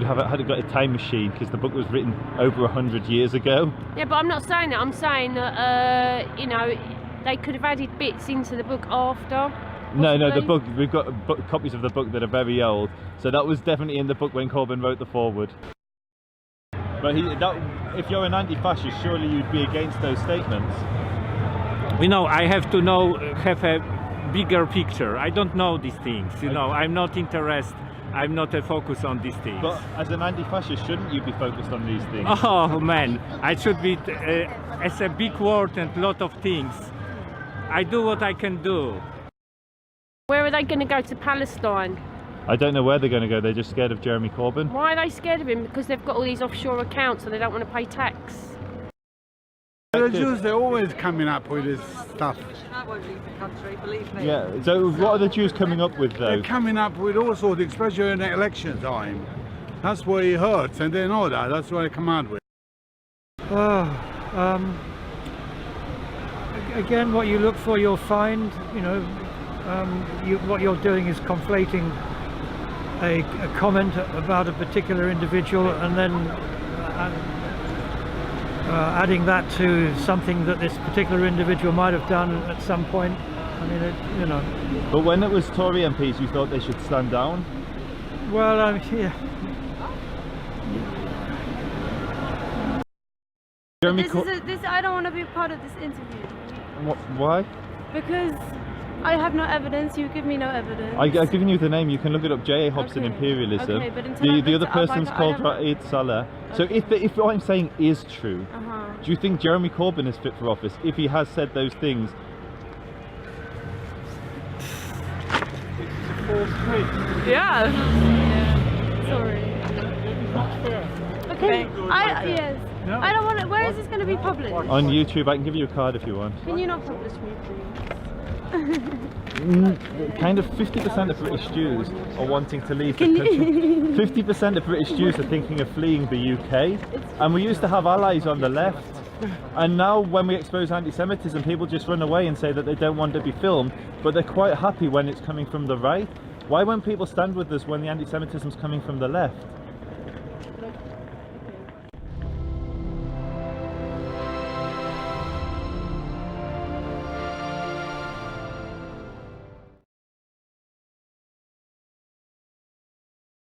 had got a time machine because the book was written over 100 years ago. Yeah, but I'm not saying that. I'm saying that you know, they could have added bits into the book after. No, the book, we've got copies of the book that are very old, so that was definitely in the book when Corbyn wrote the foreword. But if you're an anti-fascist, surely you'd be against those statements. You know, I have to have a bigger picture. I don't know these things, you know, I'm not interested, I'm not a focus on these things. But as an anti-fascist, shouldn't you be focused on these things? Oh man, I should be, as a big word and lot of things. I do what I can do. Where are they going to go? To Palestine? I don't know where they're going to go, they're just scared of Jeremy Corbyn. Why are they scared of him? Because they've got all these offshore accounts and they don't want to pay tax. The Jews, they're always coming up with this stuff. I won't leave the country, believe me. Yeah, so what are the Jews coming up with though? They're coming up with all sorts, especially in the election time. That's where it hurts, and they know that. That's what they come out with. Again, what you look for, you'll find. You know, what you're doing is conflating a comment about a particular individual and then adding that to something that this particular individual might have done at some point. I mean, you know. But when it was Tory MPs, you thought they should stand down? Well, yeah. I don't want to be part of this interview. Why? Because I have no evidence, you give me no evidence. I've given you the name, you can look it up, J.A. Hobson, Okay. Imperialism. Okay, but until The other person's called I Raed Saleh. So if what I'm saying is true, do you think Jeremy Corbyn is fit for office if he has said those things? Yeah. Sorry. Okay. Yes. No. I don't want to. Where is this going to be published? On YouTube, I can give you a card if you want. Can you not publish me, please? Kind of 50% of British Jews are wanting to leave the country. 50% of British Jews are thinking of fleeing the UK, and we used to have allies on the left, and now when we expose anti-Semitism, people just run away and say that they don't want to be filmed, but they're quite happy when it's coming from the right. Why won't people stand with us when the anti-Semitism is coming from the left?